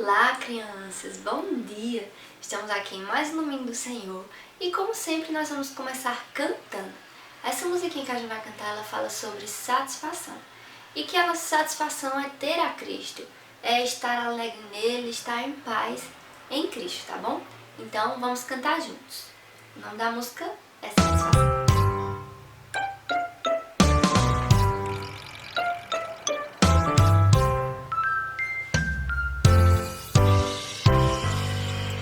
Olá, crianças! Bom dia! Estamos aqui em mais um domingo do Senhor e, como sempre, nós vamos começar cantando. Essa musiquinha que a gente vai cantar, ela fala sobre satisfação. E que a nossa satisfação é ter a Cristo, é estar alegre nele, estar em paz em Cristo, tá bom? Então, vamos cantar juntos. O nome da música é Satisfação.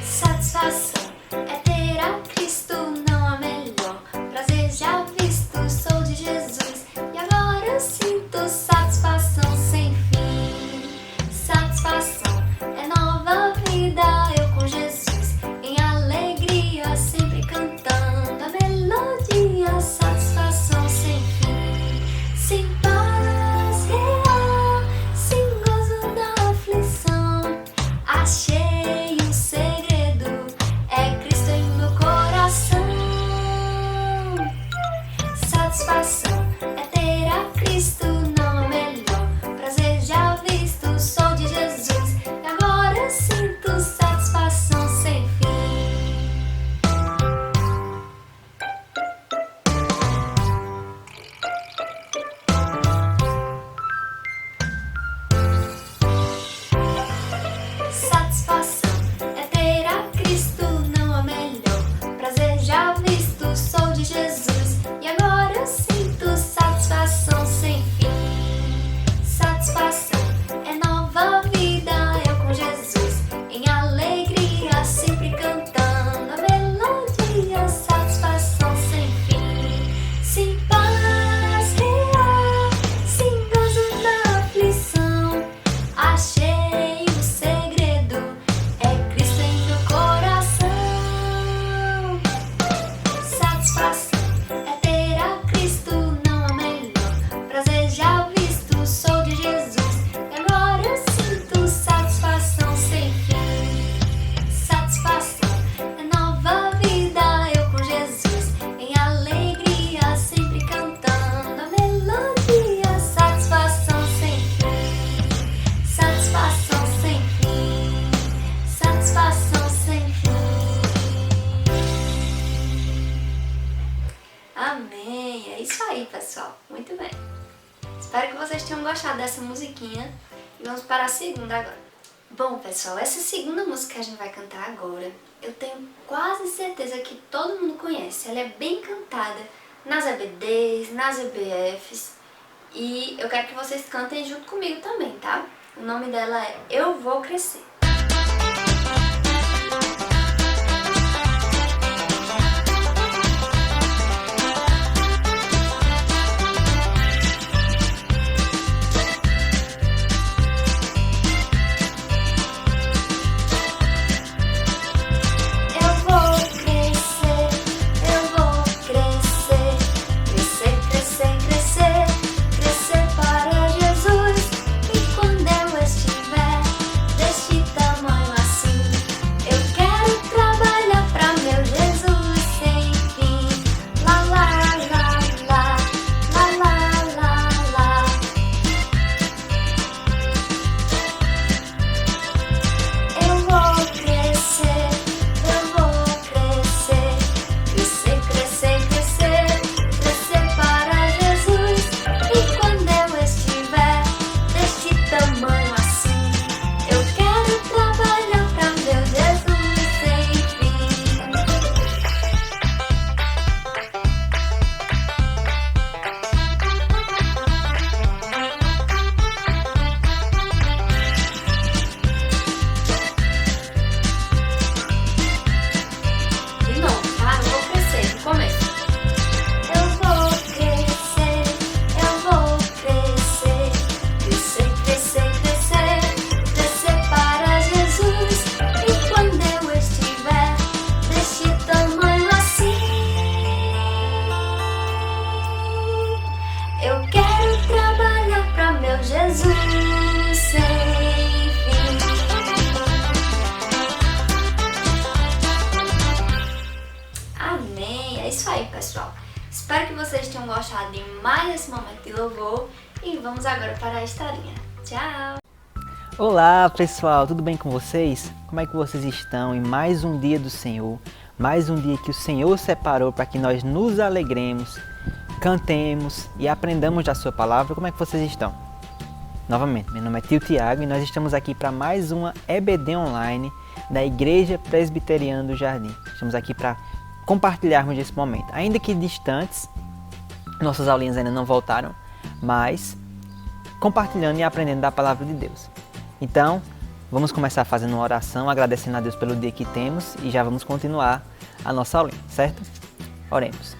Satisfação é ter a Cristo, não há melhor. Prazer já visto, sou de Jesus e agora eu sinto satisfação sem fim. Satisfação é nova vida, eu com Jesus em alegria, sempre cantando a melodia. Satisfação sem fim, sem paz real, sem gozo da aflição. Achei satisfação é ter a Cristo, não há melhor. Prazer já visto, sou de Jesus e agora eu sinto satisfação sem fim. Satisfação é ter a Cristo, não há melhor. Prazer já visto, sou de Jesus e agora eu sinto satisfação sem fim. Satisfação é nova vida, eu com Jesus em alegria, sempre cantando a melodia. Satisfação sem fim, sem paz real, sem gozo da aflição. Achei o segredo, é Cristo em meu coração. Satisfação é ter a Cristo, não há melhor. Prazer já visto, sou de Jesus e agora eu sinto satisfação sem fim. Satisfação é nova vida, eu com Jesus em alegria, sempre cantando a melodia. Satisfação sem fim, satisfação sem fim, satisfação sem fim. Amém! É isso aí, pessoal. Muito bem. Espero que vocês tenham gostado dessa musiquinha. E vamos para a segunda agora. Bom, pessoal, essa segunda música que a gente vai cantar agora, eu tenho quase certeza que todo mundo conhece. Ela é bem cantada nas EBDs, nas EBFs. E eu quero que vocês cantem junto comigo também, tá? O nome dela é Eu Vou Crescer. É isso aí, pessoal. Espero que vocês tenham gostado de mais esse momento de louvor e vamos agora para a historinha. Tchau! Olá pessoal, tudo bem com vocês? Como é que vocês estão em mais um dia do Senhor? Mais um dia que o Senhor separou para que nós nos alegremos, cantemos e aprendamos da sua palavra. Como é que vocês estão? Novamente, meu nome é Tio Tiago e nós estamos aqui para mais uma EBD online da Igreja Presbiteriana do Jardim. Estamos aqui para compartilharmos esse momento. Ainda que distantes, nossas aulinhas ainda não voltaram, mas compartilhando e aprendendo da palavra de Deus. Então, vamos começar fazendo uma oração, agradecendo a Deus pelo dia que temos e já vamos continuar a nossa aulinha, certo? Oremos.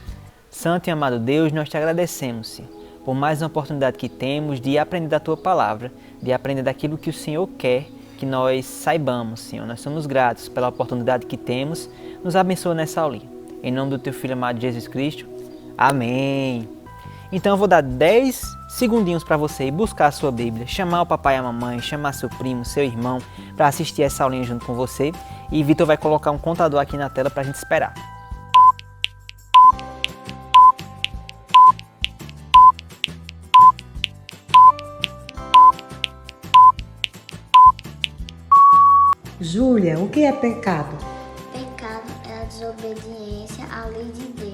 Santo e amado Deus, nós te agradecemos, Senhor, por mais uma oportunidade que temos de aprender da Tua Palavra, de aprender daquilo que o Senhor quer que nós saibamos, Senhor. Nós somos gratos pela oportunidade que temos. Nos abençoa nessa aulinha. Em nome do Teu Filho amado Jesus Cristo. Amém. Então eu vou dar 10 segundinhos para você ir buscar a sua Bíblia, chamar o papai e a mamãe, chamar seu primo, seu irmão, para assistir essa aulinha junto com você. E Vitor vai colocar um contador aqui na tela para a gente esperar. Júlia, o que é pecado? Pecado é a desobediência à lei de Deus.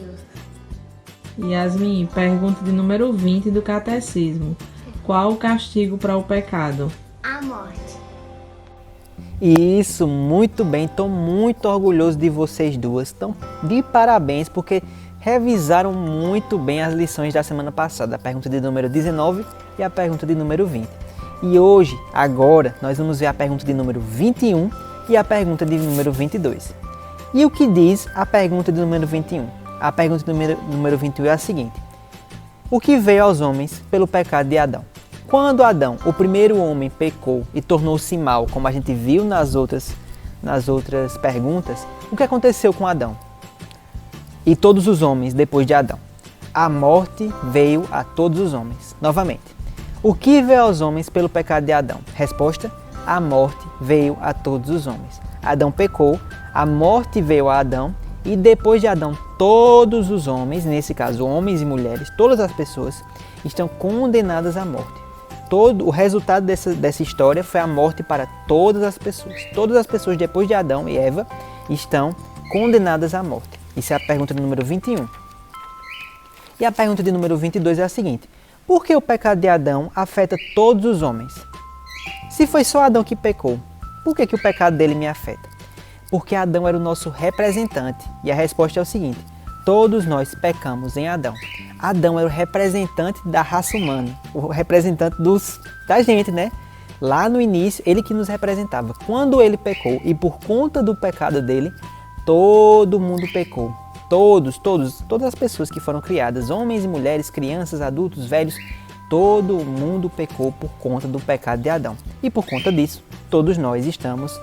Yasmin, pergunta de número 20 do Catecismo. Qual o castigo para o pecado? A morte. Isso, muito bem. Estou muito orgulhoso de vocês duas. Então, de parabéns, porque revisaram muito bem as lições da semana passada. A pergunta de número 19 e a pergunta de número 20. E hoje, agora, nós vamos ver a pergunta de número 21 e a pergunta de número 22. E o que diz a pergunta de número 21? A pergunta de número 21 é a seguinte. O que veio aos homens pelo pecado de Adão? Quando Adão, o primeiro homem, pecou e tornou-se mal, como a gente viu nas outras perguntas, o que aconteceu com Adão? E todos os homens depois de Adão? A morte veio a todos os homens. Novamente. O que veio aos homens pelo pecado de Adão? Resposta: a morte veio a todos os homens. Adão pecou, a morte veio a Adão e depois de Adão todos os homens, nesse caso homens e mulheres, todas as pessoas, estão condenadas à morte. O resultado dessa história foi a morte para todas as pessoas. Todas as pessoas depois de Adão e Eva estão condenadas à morte. Isso é a pergunta de número 21. E a pergunta de número 22 é a seguinte. Por que o pecado de Adão afeta todos os homens? Se foi só Adão que pecou, por que o pecado dele me afeta? Porque Adão era o nosso representante. E a resposta é o seguinte. Todos nós pecamos em Adão. Adão era o representante da raça humana. O representante da gente, né? Lá no início, ele que nos representava. Quando ele pecou e por conta do pecado dele, todo mundo pecou. Todas as pessoas que foram criadas, homens e mulheres, crianças, adultos, velhos, todo mundo pecou por conta do pecado de Adão. E por conta disso, todos nós estamos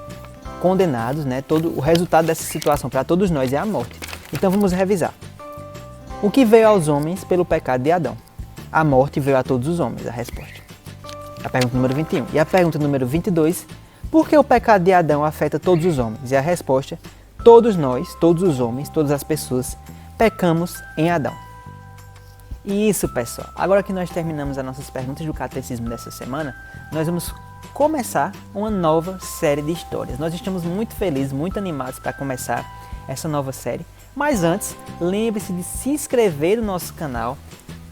condenados, né? O resultado dessa situação para todos nós é a morte. Então vamos revisar. O que veio aos homens pelo pecado de Adão? A morte veio a todos os homens, a resposta. A pergunta número 21. E a pergunta número 22, por que o pecado de Adão afeta todos os homens? E a resposta, todos nós, todos os homens, todas as pessoas, pecamos em Adão. Isso, pessoal. Agora que nós terminamos as nossas perguntas do catecismo dessa semana, nós vamos começar uma nova série de histórias. Nós estamos muito felizes, muito animados para começar essa nova série. Mas antes, lembre-se de se inscrever no nosso canal,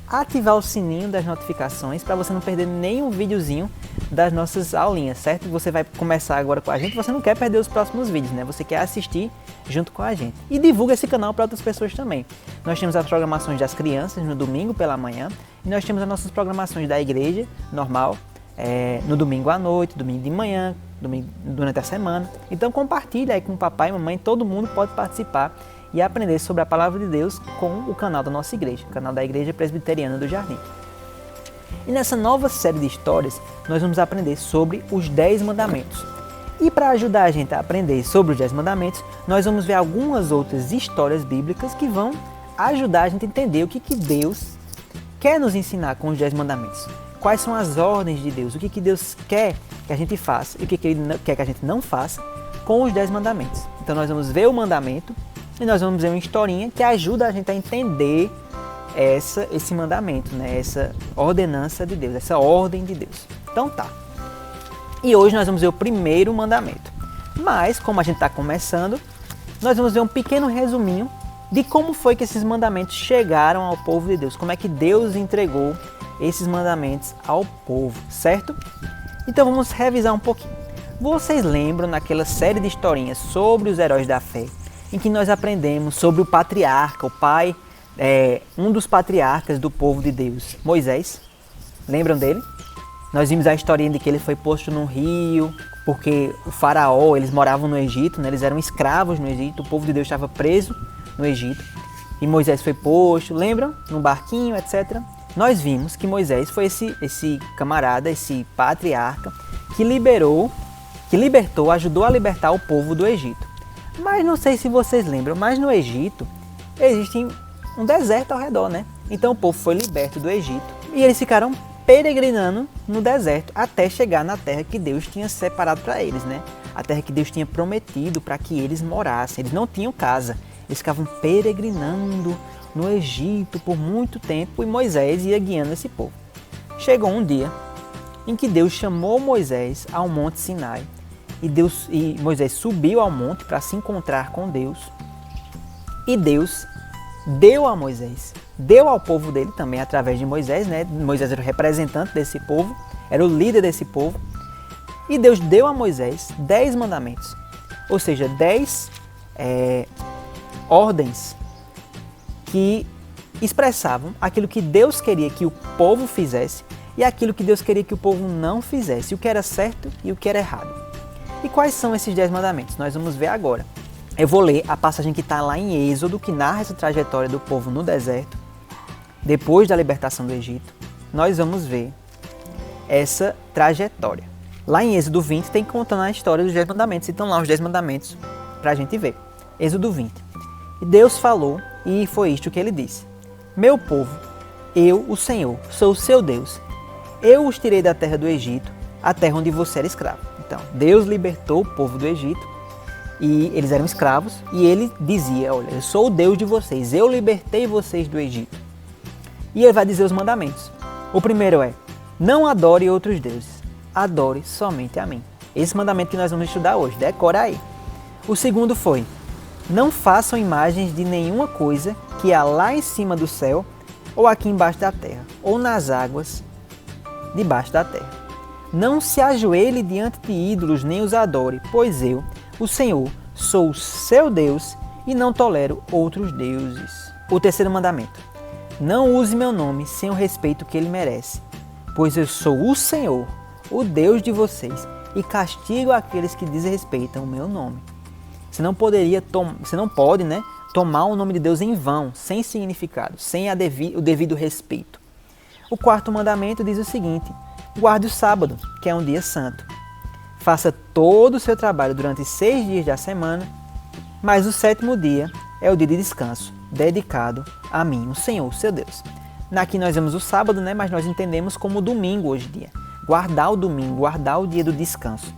ativar o sininho das notificações para você não perder nenhum videozinho das nossas aulinhas, certo? Você vai começar agora com a gente, você não quer perder os próximos vídeos, né? Você quer assistir junto com a gente. E divulga esse canal para outras pessoas também. Nós temos as programações das crianças no domingo pela manhã e nós temos as nossas programações da igreja normal no domingo à noite, domingo de manhã, domingo durante a semana. Então compartilha aí com o papai e mamãe, todo mundo pode participar e aprender sobre a palavra de Deus com o canal da nossa igreja, o canal da Igreja Presbiteriana do Jardim. E nessa nova série de histórias, nós vamos aprender sobre os 10 mandamentos. E para ajudar a gente a aprender sobre os 10 mandamentos, nós vamos ver algumas outras histórias bíblicas que vão ajudar a gente a entender o que Deus quer nos ensinar com os 10 mandamentos. Quais são as ordens de Deus, o que Deus quer que a gente faça e o que Ele quer que a gente não faça com os 10 mandamentos. Então nós vamos ver o mandamento e nós vamos ver uma historinha que ajuda a gente a entender esse mandamento, né? Essa ordenança de Deus, essa ordem de Deus. Então tá. E hoje nós vamos ver o primeiro mandamento. Mas, como a gente está começando, nós vamos ver um pequeno resuminho de como foi que esses mandamentos chegaram ao povo de Deus. Como é que Deus entregou esses mandamentos ao povo, certo? Então vamos revisar um pouquinho. Vocês lembram naquela série de historinhas sobre os heróis da fé, em que nós aprendemos sobre o patriarca, o pai, um dos patriarcas do povo de Deus, Moisés? Lembram dele? Nós vimos a historinha de que ele foi posto num rio, porque o faraó, eles moravam no Egito, né? Eles eram escravos no Egito, o povo de Deus estava preso no Egito, e Moisés foi posto, lembram? Num barquinho, etc. Nós vimos que Moisés foi esse camarada, esse patriarca, que libertou, ajudou a libertar o povo do Egito. Mas não sei se vocês lembram, mas no Egito existe um deserto ao redor, né? Então o povo foi liberto do Egito e eles ficaram peregrinando no deserto até chegar na terra que Deus tinha separado para eles, né? A terra que Deus tinha prometido para que eles morassem. Eles não tinham casa, eles ficavam peregrinando no Egito por muito tempo e Moisés ia guiando esse povo. Chegou um dia em que Deus chamou Moisés ao Monte Sinai e Moisés subiu ao monte para se encontrar com Deus. E Deus deu a Moisés, deu ao povo dele também através de Moisés, né? Moisés era o representante desse povo, era o líder desse povo. E Deus deu a Moisés 10 mandamentos, ou seja, 10 ordens que expressavam aquilo que Deus queria que o povo fizesse e aquilo que Deus queria que o povo não fizesse, o que era certo e o que era errado. E quais são esses 10 mandamentos? Nós vamos ver agora. Eu vou ler a passagem que está lá em Êxodo, que narra essa trajetória do povo no deserto, depois da libertação do Egito. Nós vamos ver essa trajetória. Lá em Êxodo 20 tem contando a história dos 10 mandamentos. Então lá os 10 mandamentos para a gente ver. Êxodo 20. E Deus falou, e foi isto que ele disse: Meu povo, eu, o Senhor, sou o seu Deus. Eu os tirei da terra do Egito, a terra onde você era escravo. Então, Deus libertou o povo do Egito, e eles eram escravos, e ele dizia: olha, eu sou o Deus de vocês, eu libertei vocês do Egito. E ele vai dizer os mandamentos. O primeiro é: não adore outros deuses, adore somente a mim. Esse mandamento que nós vamos estudar hoje, decora aí. O segundo foi: não façam imagens de nenhuma coisa que há lá em cima do céu, ou aqui embaixo da terra, ou nas águas debaixo da terra. Não se ajoelhe diante de ídolos, nem os adore, pois eu, o Senhor, sou o seu Deus e não tolero outros deuses. O terceiro mandamento: não use meu nome sem o respeito que ele merece, pois eu sou o Senhor, o Deus de vocês, e castigo aqueles que desrespeitam o meu nome. Você não pode, né, tomar o nome de Deus em vão, sem significado, sem o devido respeito. O quarto mandamento diz o seguinte: guarde o sábado, que é um dia santo. Faça todo o seu trabalho durante 6 dias da semana, mas o 7º dia é o dia de descanso, dedicado a mim, o Senhor, seu Deus. Aqui nós vemos o sábado, né, mas nós entendemos como o domingo hoje em dia. Guardar o domingo, guardar o dia do descanso.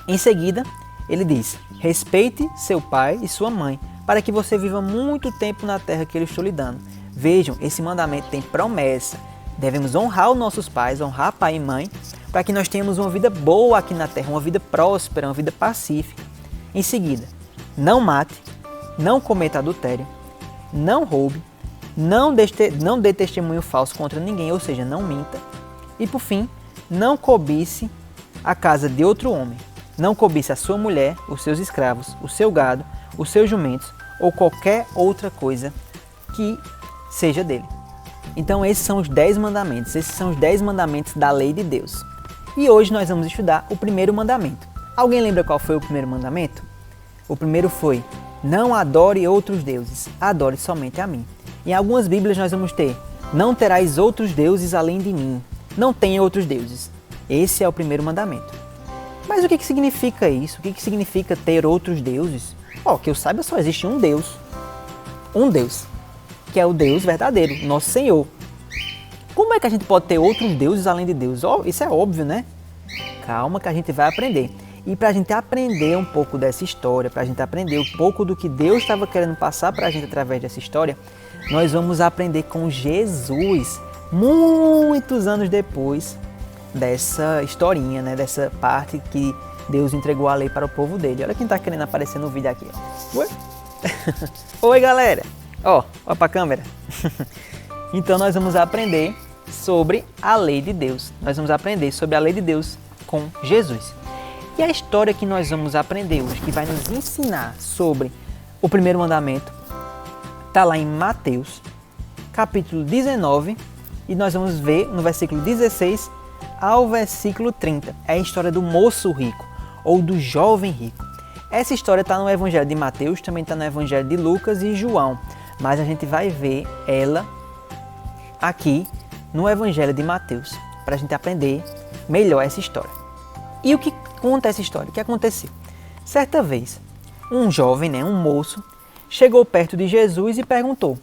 Em seguida, ele diz: respeite seu pai e sua mãe, para que você viva muito tempo na terra que eu estou lhe dando. Vejam, esse mandamento tem promessa. Devemos honrar os nossos pais, honrar pai e mãe, para que nós tenhamos uma vida boa aqui na terra, uma vida próspera, uma vida pacífica. Em seguida, não mate, não cometa adultério, não roube, não dê testemunho falso contra ninguém, ou seja, não minta. E por fim, não cobice a casa de outro homem. Não cobice a sua mulher, os seus escravos, o seu gado, os seus jumentos ou qualquer outra coisa que seja dele. Então esses são os 10 mandamentos, esses são os 10 mandamentos da lei de Deus. E hoje nós vamos estudar o primeiro mandamento. Alguém lembra qual foi o primeiro mandamento? O primeiro foi: não adore outros deuses, adore somente a mim. Em algumas Bíblias nós vamos ter: não terás outros deuses além de mim, não tenha outros deuses. Esse é o primeiro mandamento. Mas o que significa isso? O que significa ter outros deuses? Que eu saiba, só existe um Deus, que é o Deus verdadeiro, nosso Senhor. Como é que a gente pode ter outros deuses além de Deus? Isso é óbvio, né? Calma que a gente vai aprender. E para a gente aprender um pouco dessa história, para a gente aprender um pouco do que Deus estava querendo passar para a gente através dessa história, nós vamos aprender com Jesus, muitos anos depois dessa historinha, né? Dessa parte que Deus entregou a lei para o povo dele. Olha quem está querendo aparecer no vídeo aqui. Ó. Oi? Oi, galera! Ó para a câmera. Então nós vamos aprender sobre a lei de Deus. Nós vamos aprender sobre a lei de Deus com Jesus. E a história que nós vamos aprender hoje, que vai nos ensinar sobre o primeiro mandamento, está lá em Mateus, capítulo 19, e nós vamos ver no versículo 16 ao versículo 30. É a história do moço rico, ou do jovem rico. Essa história está no Evangelho de Mateus, também está no Evangelho de Lucas e João, mas a gente vai ver ela aqui no Evangelho de Mateus, para a gente aprender melhor essa história. E o que conta essa história? O que aconteceu? Certa vez, um jovem, um moço, chegou perto de Jesus e perguntou: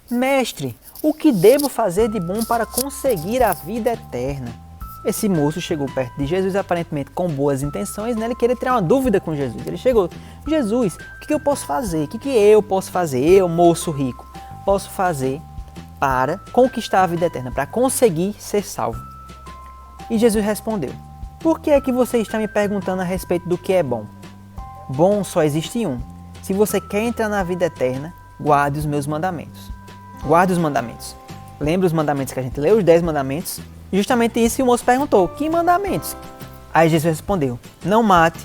Mestre, o que devo fazer de bom para conseguir a vida eterna? Esse moço chegou perto de Jesus, aparentemente com boas intenções, Ele queria tirar uma dúvida com Jesus. Ele chegou: Jesus, o que eu posso fazer? O que eu posso fazer? Eu, moço rico, posso fazer para conquistar a vida eterna, para conseguir ser salvo? E Jesus respondeu: Por que é que você está me perguntando a respeito do que é bom? Bom só existe um. Se você quer entrar na vida eterna, guarde os meus mandamentos. Guarde os mandamentos. Lembra os mandamentos que a gente leu, os 10 mandamentos? Justamente isso que o moço perguntou: que mandamentos? Aí Jesus respondeu: não mate,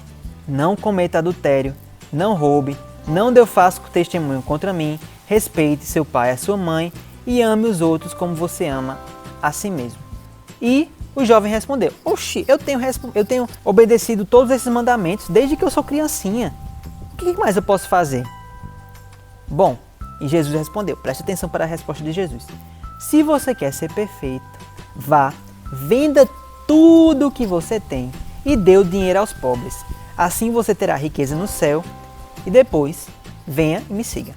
não cometa adultério, não roube, não dê falso testemunho contra mim, respeite seu pai e a sua mãe e ame os outros como você ama a si mesmo. E o jovem respondeu: oxi, eu tenho obedecido todos esses mandamentos desde que eu sou criancinha. O que mais eu posso fazer? Bom, e Jesus respondeu, preste atenção para a resposta de Jesus: se você quer ser perfeito, vá, venda tudo o que você tem e dê o dinheiro aos pobres. Assim você terá riqueza no céu e depois venha e me siga.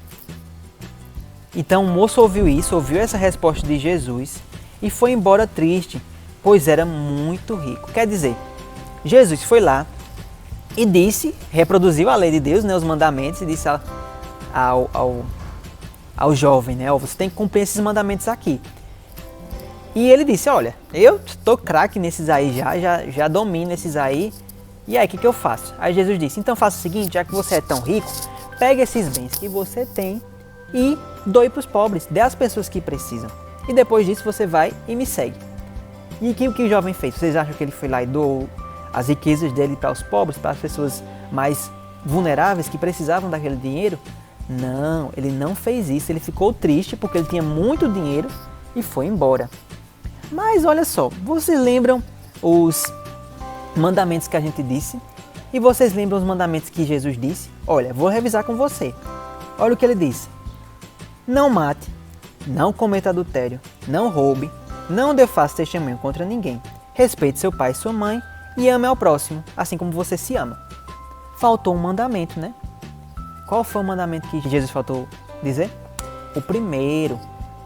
Então o moço ouviu essa resposta de Jesus e foi embora triste, pois era muito rico. Quer dizer, Jesus foi lá e reproduziu a lei de Deus, os mandamentos, e disse ao jovem, você tem que cumprir esses mandamentos aqui. E ele disse: olha, eu estou craque nesses aí já domino esses aí, e aí o que eu faço? Aí Jesus disse: então faça o seguinte, já que você é tão rico, pegue esses bens que você tem e doe para os pobres, dê às pessoas que precisam. E depois disso você vai e me segue. E o que o jovem fez? Vocês acham que ele foi lá e doou as riquezas dele para os pobres, para as pessoas mais vulneráveis que precisavam daquele dinheiro? Não, ele não fez isso. Ele ficou triste porque ele tinha muito dinheiro e foi embora. Mas olha só, vocês lembram os mandamentos que a gente disse? E vocês lembram os mandamentos que Jesus disse? Olha, vou revisar com você. Olha o que ele disse: não mate, não cometa adultério, não roube, não dê falso testemunho contra ninguém, respeite seu pai e sua mãe e ame ao próximo, assim como você se ama. Faltou um mandamento, né? Qual foi o mandamento que Jesus faltou dizer? O primeiro: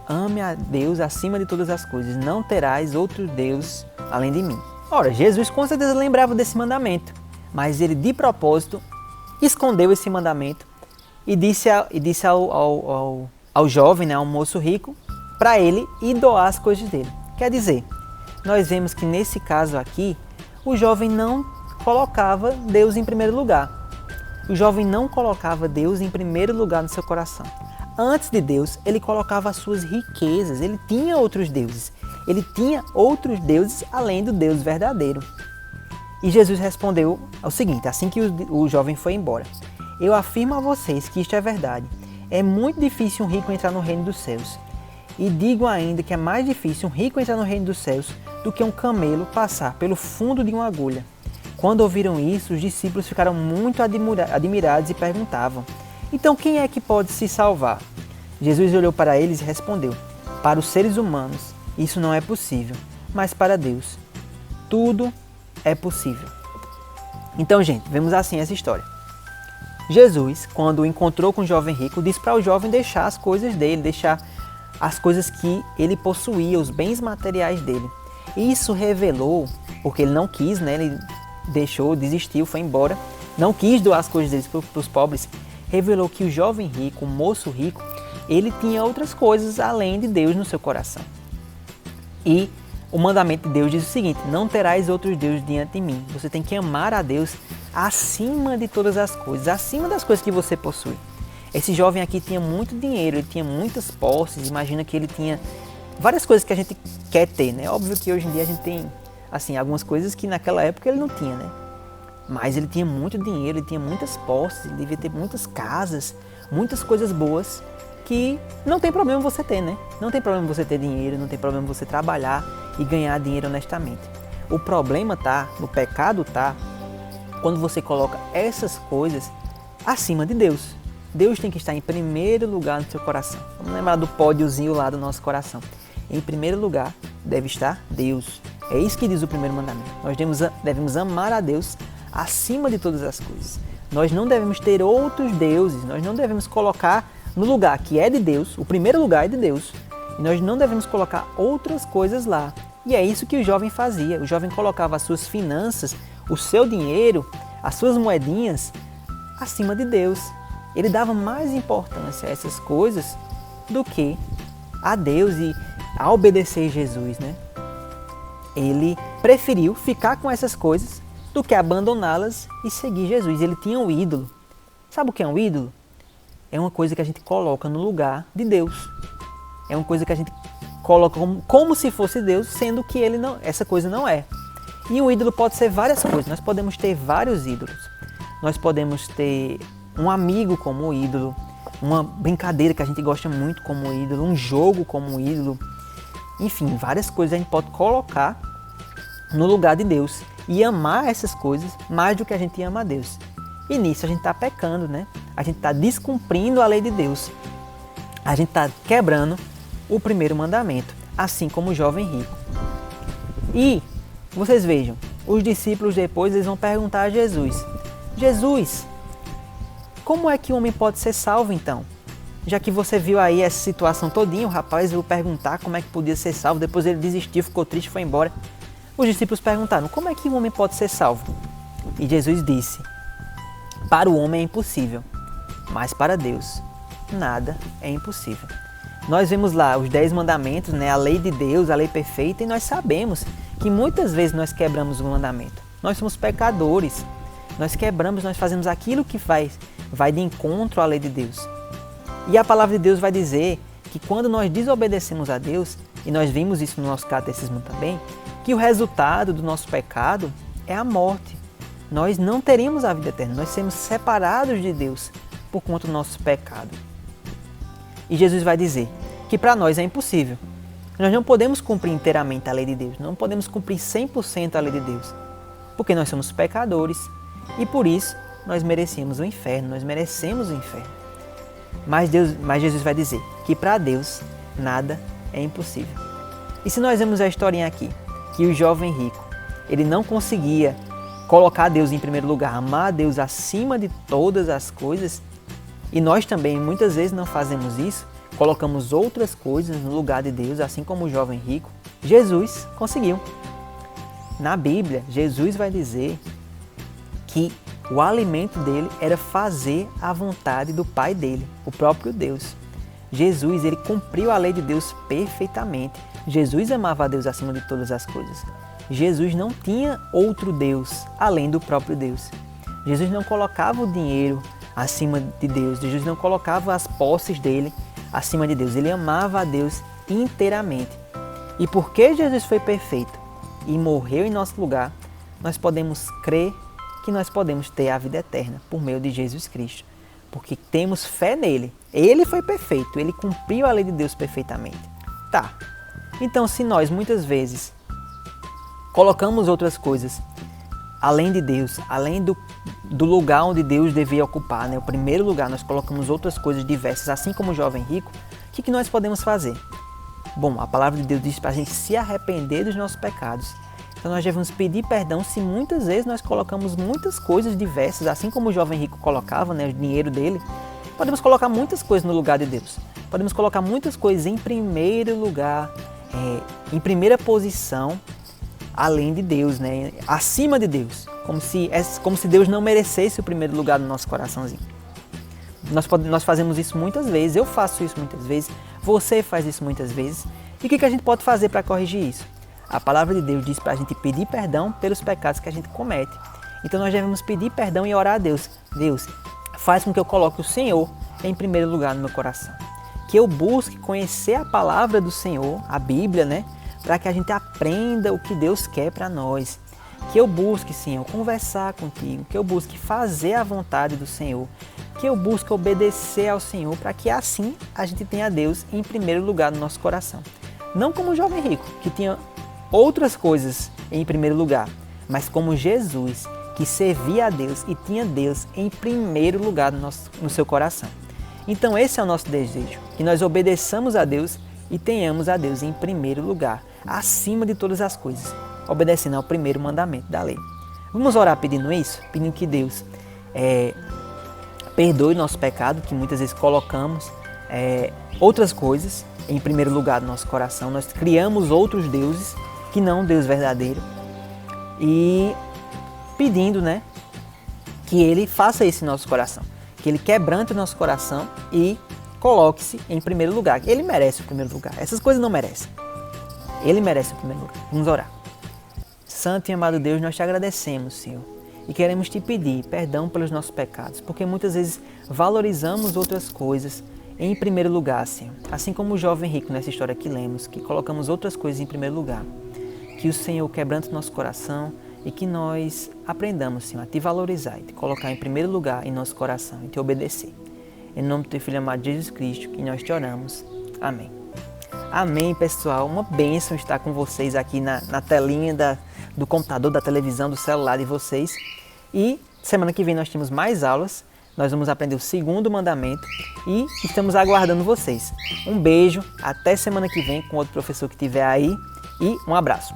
ame a Deus acima de todas as coisas, não terás outro Deus além de mim. Ora, Jesus com certeza lembrava desse mandamento, mas ele de propósito escondeu esse mandamento e disse ao jovem, ao moço rico, para ele ir doar as coisas dele. Quer dizer, nós vemos que nesse caso aqui, o jovem não colocava Deus em primeiro lugar. O jovem não colocava Deus em primeiro lugar no seu coração. Antes de Deus, ele colocava as suas riquezas, ele tinha outros deuses. Ele tinha outros deuses além do Deus verdadeiro. E Jesus respondeu o seguinte, assim que o jovem foi embora: eu afirmo a vocês que isto é verdade. É muito difícil um rico entrar no reino dos céus. E digo ainda que é mais difícil um rico entrar no reino dos céus do que um camelo passar pelo fundo de uma agulha. Quando ouviram isso, os discípulos ficaram muito admirados e perguntavam: então quem é que pode se salvar? Jesus olhou para eles e respondeu: para os seres humanos isso não é possível, mas para Deus tudo é possível. Então, gente, vemos assim essa história. Jesus, quando encontrou com o jovem rico, disse para o jovem deixar as coisas dele, deixar as coisas que ele possuía, os bens materiais dele. Isso revelou, porque ele não quis, ele desistiu, foi embora, não quis doar as coisas dele para os pobres, revelou que o jovem rico, o moço rico, ele tinha outras coisas além de Deus no seu coração. E o mandamento de Deus diz o seguinte: não terás outros deuses diante de mim. Você tem que amar a Deus acima de todas as coisas, acima das coisas que você possui. Esse jovem aqui tinha muito dinheiro, ele tinha muitas posses, imagina que ele tinha várias coisas que a gente quer ter, né? Óbvio que hoje em dia a gente tem, assim, algumas coisas que naquela época ele não tinha, né? Mas ele tinha muito dinheiro, ele tinha muitas posses, ele devia ter muitas casas, muitas coisas boas que não tem problema você ter, né? Não tem problema você ter dinheiro, não tem problema você trabalhar e ganhar dinheiro honestamente. O problema tá, no pecado tá, quando você coloca essas coisas acima de Deus. Deus tem que estar em primeiro lugar no seu coração. Vamos lembrar do pódiozinho lá do nosso coração. Em primeiro lugar deve estar Deus. É isso que diz o primeiro mandamento. Nós devemos amar a Deus acima de todas as coisas. Nós não devemos ter outros deuses, nós não devemos colocar no lugar que é de Deus, o primeiro lugar é de Deus, e nós não devemos colocar outras coisas lá. E é isso que o jovem fazia. O jovem colocava as suas finanças, o seu dinheiro, as suas moedinhas acima de Deus. Ele dava mais importância a essas coisas do que a Deus e a obedecer Jesus, né? Ele preferiu ficar com essas coisas do que abandoná-las e seguir Jesus. Ele tinha um ídolo. Sabe o que é um ídolo? É uma coisa que a gente coloca no lugar de Deus. É uma coisa que a gente coloca como se fosse Deus, sendo que ele não, essa coisa não é. E um ídolo pode ser várias coisas. Nós podemos ter vários ídolos. Nós podemos ter um amigo como ídolo, uma brincadeira que a gente gosta muito como ídolo, um jogo como ídolo. Enfim, várias coisas a gente pode colocar no lugar de Deus e amar essas coisas mais do que a gente ama a Deus. E nisso a gente está pecando, né? A gente está descumprindo a lei de Deus. A gente está quebrando o primeiro mandamento, assim como o jovem rico. E vocês vejam, os discípulos depois eles vão perguntar a Jesus: Jesus, como é que o homem pode ser salvo então? Já que você viu aí essa situação todinha, o rapaz veio perguntar como é que podia ser salvo, depois ele desistiu, ficou triste, foi embora. Os discípulos perguntaram: como é que o homem pode ser salvo? E Jesus disse: para o homem é impossível, mas para Deus nada é impossível. Nós vemos lá os 10 mandamentos, né? A lei de Deus, a lei perfeita, e nós sabemos que muitas vezes nós quebramos o mandamento. Nós somos pecadores, nós quebramos, nós fazemos aquilo que vai de encontro à lei de Deus. E a palavra de Deus vai dizer que quando nós desobedecemos a Deus, e nós vimos isso no nosso catecismo também, que o resultado do nosso pecado é a morte. Nós não teríamos a vida eterna, nós seremos separados de Deus por conta do nosso pecado. E Jesus vai dizer que para nós é impossível. Nós não podemos cumprir inteiramente a lei de Deus, não podemos cumprir 100% a lei de Deus, porque nós somos pecadores e por isso nós merecemos o inferno, nós merecemos o inferno. Mas Jesus vai dizer que para Deus nada é impossível. E se nós vemos a historinha aqui, que o jovem rico, ele não conseguia colocar Deus em primeiro lugar, amar a Deus acima de todas as coisas, e nós também muitas vezes não fazemos isso, colocamos outras coisas no lugar de Deus, assim como o jovem rico, Jesus conseguiu. Na Bíblia, Jesus vai dizer que o alimento dele era fazer a vontade do Pai dele, o próprio Deus. Jesus, ele cumpriu a lei de Deus perfeitamente. Jesus amava a Deus acima de todas as coisas. Jesus não tinha outro Deus além do próprio Deus. Jesus não colocava o dinheiro acima de Deus. Jesus não colocava as posses dele acima de Deus. Ele amava a Deus inteiramente. E porque Jesus foi perfeito e morreu em nosso lugar, nós podemos crer que nós podemos ter a vida eterna por meio de Jesus Cristo. Porque temos fé nele. Ele foi perfeito, ele cumpriu a lei de Deus perfeitamente. Tá, então se nós muitas vezes colocamos outras coisas além de Deus, além do lugar onde Deus devia ocupar, né? O primeiro lugar, nós colocamos outras coisas diversas, assim como o jovem rico, o que nós podemos fazer? Bom, a palavra de Deus diz para a gente se arrepender dos nossos pecados. Então nós devemos pedir perdão se muitas vezes nós colocamos muitas coisas diversas, assim como o jovem rico colocava, né, o dinheiro dele. Podemos colocar muitas coisas no lugar de Deus. Podemos colocar muitas coisas em primeiro lugar, em primeira posição, além de Deus, né, acima de Deus. Como se Deus não merecesse o primeiro lugar no nosso coraçãozinho. Nós fazemos isso muitas vezes, eu faço isso muitas vezes, você faz isso muitas vezes. E o que a gente pode fazer para corrigir isso? A palavra de Deus diz para a gente pedir perdão pelos pecados que a gente comete. Então nós devemos pedir perdão e orar a Deus. Deus, faz com que eu coloque o Senhor em primeiro lugar no meu coração. Que eu busque conhecer a palavra do Senhor, a Bíblia, né? Para que a gente aprenda o que Deus quer para nós. Que eu busque, Senhor, conversar contigo. Que eu busque fazer a vontade do Senhor. Que eu busque obedecer ao Senhor para que assim a gente tenha Deus em primeiro lugar no nosso coração. Não como o jovem rico, que tinha outras coisas em primeiro lugar, mas como Jesus, que servia a Deus e tinha Deus em primeiro lugar no seu coração. Então esse é o nosso desejo, que nós obedeçamos a Deus e tenhamos a Deus em primeiro lugar, acima de todas as coisas, obedecendo ao primeiro mandamento da lei. Vamos orar pedindo isso? Pedindo que Deus perdoe nosso pecado, que muitas vezes colocamos outras coisas em primeiro lugar no nosso coração. Nós criamos outros deuses que não o Deus verdadeiro. E pedindo, né, que Ele faça isso em nosso coração. Que Ele quebrante o nosso coração e coloque-se em primeiro lugar. Ele merece o primeiro lugar. Essas coisas não merecem. Ele merece o primeiro lugar. Vamos orar. Santo e amado Deus, nós te agradecemos, Senhor. E queremos te pedir perdão pelos nossos pecados. Porque muitas vezes valorizamos outras coisas em primeiro lugar, Senhor. Assim como o jovem rico nessa história que lemos, que colocamos outras coisas em primeiro lugar. Que o Senhor quebrante o nosso coração e que nós aprendamos, Senhor, a te valorizar e te colocar em primeiro lugar em nosso coração e te obedecer. Em nome do teu Filho amado Jesus Cristo, que nós te oramos. Amém. Amém, pessoal. Uma bênção estar com vocês aqui na telinha do computador, da televisão, do celular de vocês. E semana que vem nós temos mais aulas. Nós vamos aprender o segundo mandamento e estamos aguardando vocês. Um beijo, até semana que vem com outro professor que estiver aí e um abraço.